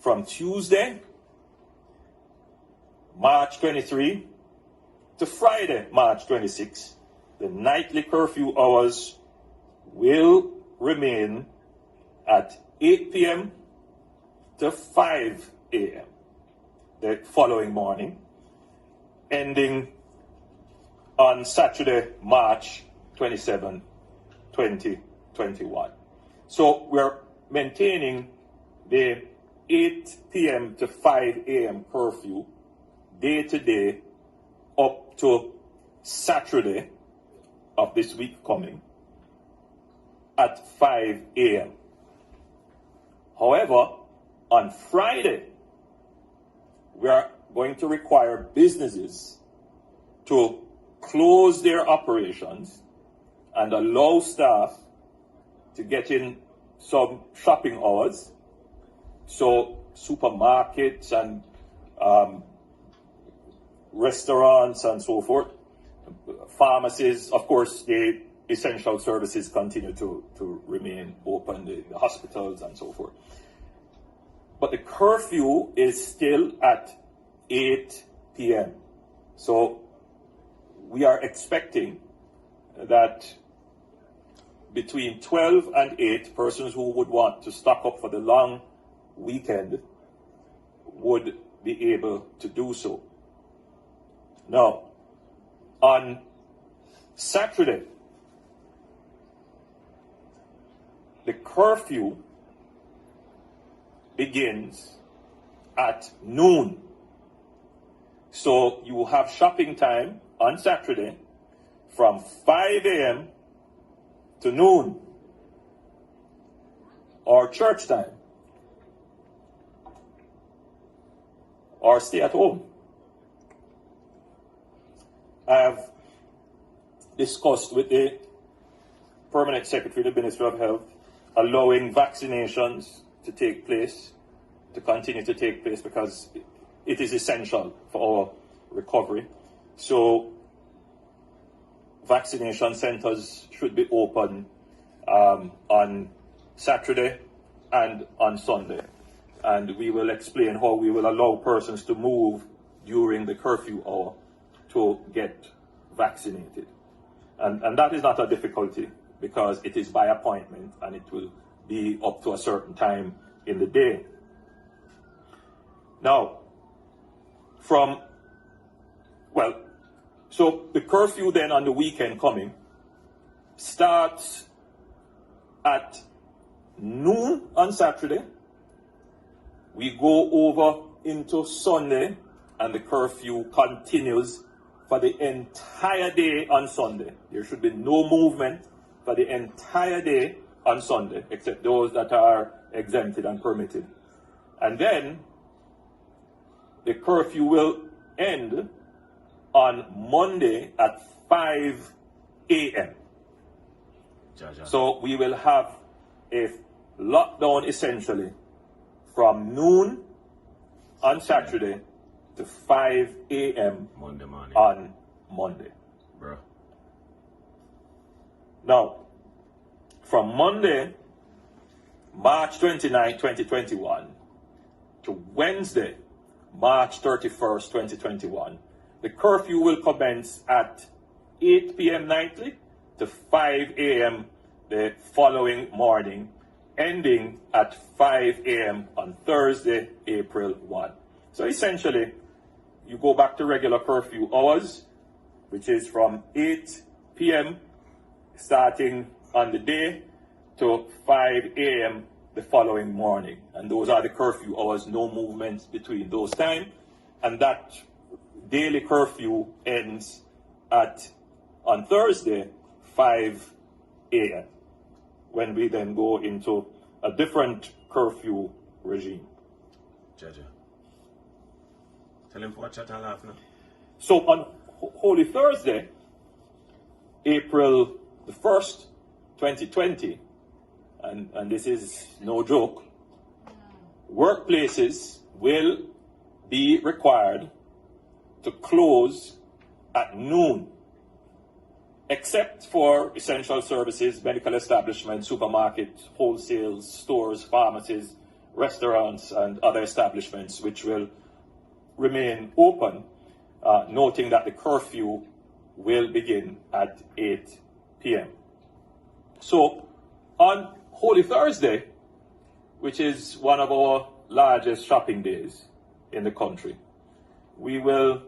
from Tuesday, March 23, to Friday, March 26, the nightly curfew hours will remain at 8 p.m. to 5 a.m. the following morning, ending on Saturday, March 27, 2021. So we're maintaining the 8 p.m. to 5 a.m. curfew day to day up to Saturday of this week coming at 5 a.m. However, on Friday, we are going to require businesses to close their operations and allow staff to get in some shopping hours. So supermarkets and restaurants and so forth, pharmacies, of course, the essential services continue to remain open, the hospitals and so forth. But the curfew is still at 8 p.m. So we are expecting that between 12 and 8, persons who would want to stock up for the long weekend would be able to do so. Now, on Saturday, the curfew begins at noon. So you have shopping time on Saturday from 5 a.m. to noon, or church time, or stay at home. I have discussed with the Permanent Secretary of the Ministry of Health allowing vaccinations to take place, to continue to take place, because it is essential for our recovery. So vaccination centers should be open on Saturday and on Sunday. And we will explain how we will allow persons to move during the curfew hour to get vaccinated. And that is not a difficulty, because it is by appointment and it will be up to a certain time in the day. Now, so the curfew then on the weekend coming starts at noon on Saturday. We go over into Sunday, and the curfew continues for the entire day on Sunday. There should be no movement for the entire day on Sunday, except those that are exempted and permitted. And then the curfew will end on Monday at 5 a.m. So we will have a lockdown essentially from noon on Saturday to 5 a.m. Monday morning. On Monday. Bro. Now, from Monday, March 29, 2021, to Wednesday, March 31st, 2021, the curfew will commence at 8 p.m. nightly to 5 a.m. the following morning, ending at 5 a.m. on Thursday, April 1. So essentially, you go back to regular curfew hours, which is from 8 p.m. starting on the day to 5 a.m. the following morning. And those are the curfew hours, no movements between those times. And that daily curfew ends on Thursday, 5 a.m., when we then go into a different curfew regime. Jaja. Tell him for a chat and laugh now. So on Holy Thursday, April the 1st, 2020, and this is no joke, workplaces will be required to close at noon, except for essential services, medical establishments, supermarkets, wholesale stores, pharmacies, restaurants and other establishments which will remain open, noting that the curfew will begin at 8 p.m. So on Holy Thursday, which is one of our largest shopping days in the country, we will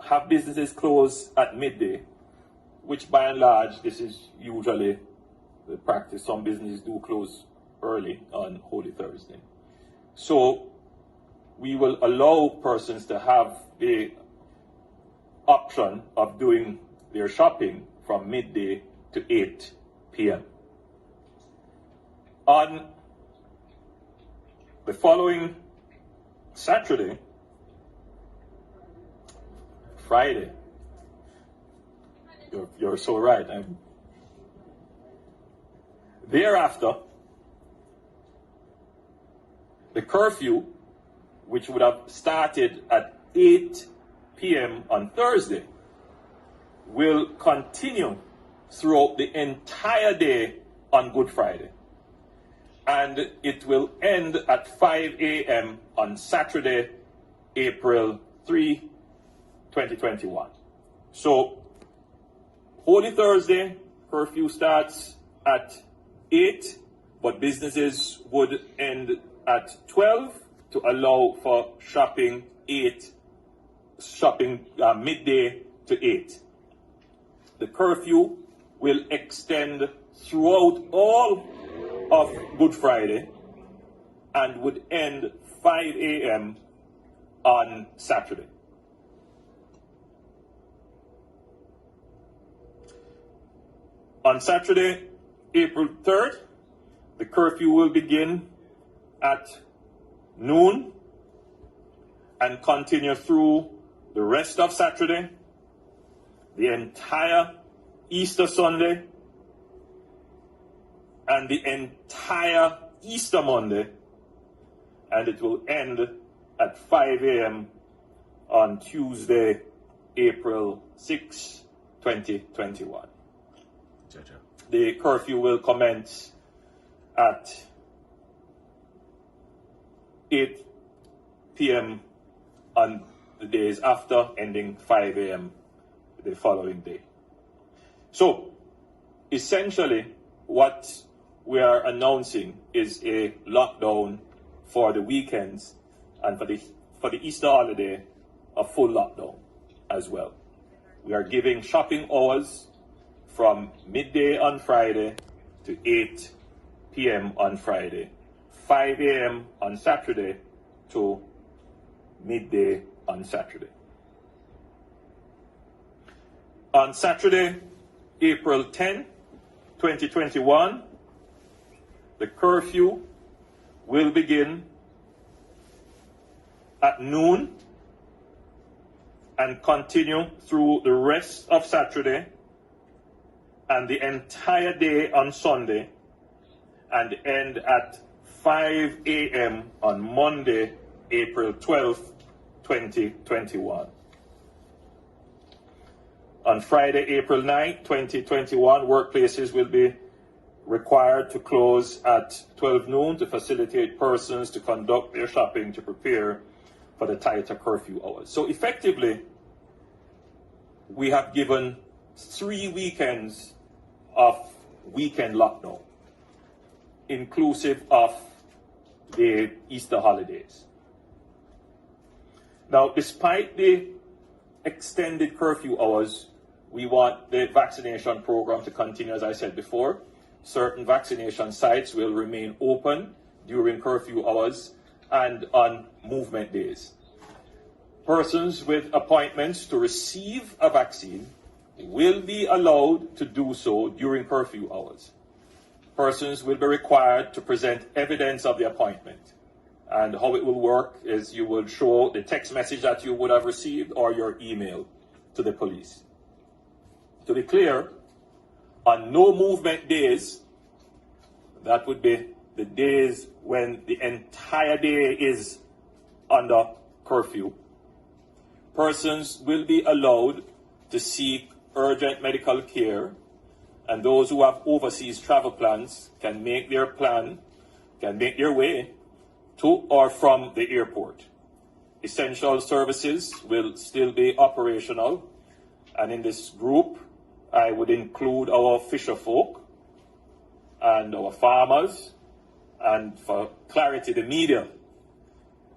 have businesses close at midday, which by and large, this is usually the practice. Some businesses do close early on Holy Thursday. So we will allow persons to have the option of doing their shopping from midday to 8 p.m. On the following Saturday, Friday, you're so right. Thereafter, the curfew, which would have started at 8 p.m. on Thursday, will continue throughout the entire day on Good Friday. And it will end at 5 a.m. on Saturday, April 3, 2021. So, Holy Thursday, curfew starts at 8, but businesses would end at 12 to allow for shopping midday to 8. The curfew will extend throughout all of Good Friday and would end 5 a.m. on Saturday. On Saturday, April 3rd, the curfew will begin at noon and continue through the rest of Saturday, the entire Easter Sunday, and the entire Easter Monday, and it will end at 5 a.m. on Tuesday, April 6, 2021. The curfew will commence at 8 p.m. on the days after, ending 5 a.m. the following day. So, essentially, what we are announcing is a lockdown for the weekends, and for the Easter holiday, a full lockdown as well. We are giving shopping hours from midday on Friday to 8 p.m. on Friday, 5 a.m. on Saturday to midday on Saturday. On Saturday, April 10, 2021, the curfew will begin at noon and continue through the rest of Saturday and the entire day on Sunday, and end at 5 a.m. on Monday, April 12th, 2021. On Friday, April 9th, 2021, workplaces will be required to close at 12 noon to facilitate persons to conduct their shopping to prepare for the tighter curfew hours. So effectively, we have given 3 weekends of weekend lockdown, inclusive of the Easter holidays. Now, despite the extended curfew hours, we want the vaccination program to continue, as I said before. Certain vaccination sites will remain open during curfew hours and on movement days. Persons with appointments to receive a vaccine will be allowed to do so during curfew hours. Persons will be required to present evidence of the appointment. And how it will work is you will show the text message that you would have received or your email to the police. To be clear, on no movement days, that would be the days when the entire day is under curfew, persons will be allowed to seek urgent medical care, and those who have overseas travel plans can make their plan can make their way to or from the airport. Essential services will still be operational, and in this group, I would include our fisher folk and our farmers, and for clarity, the media.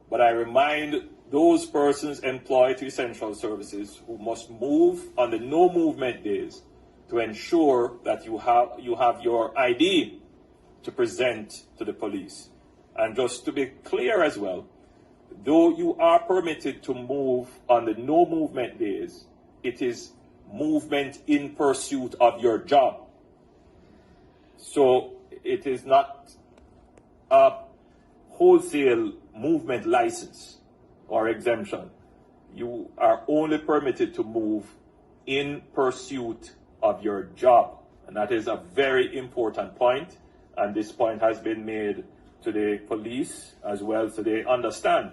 But I remind those persons employed to essential services who must move on the no movement days to ensure that you have your ID to present to the police. And just to be clear as well, though you are permitted to move on the no movement days, it is movement in pursuit of your job. So it is not a wholesale movement license or exemption. You are only permitted to move in pursuit of your job. And that is a very important point. And this point has been made to the police as well, so they understand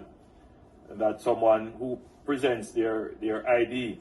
that someone who presents their ID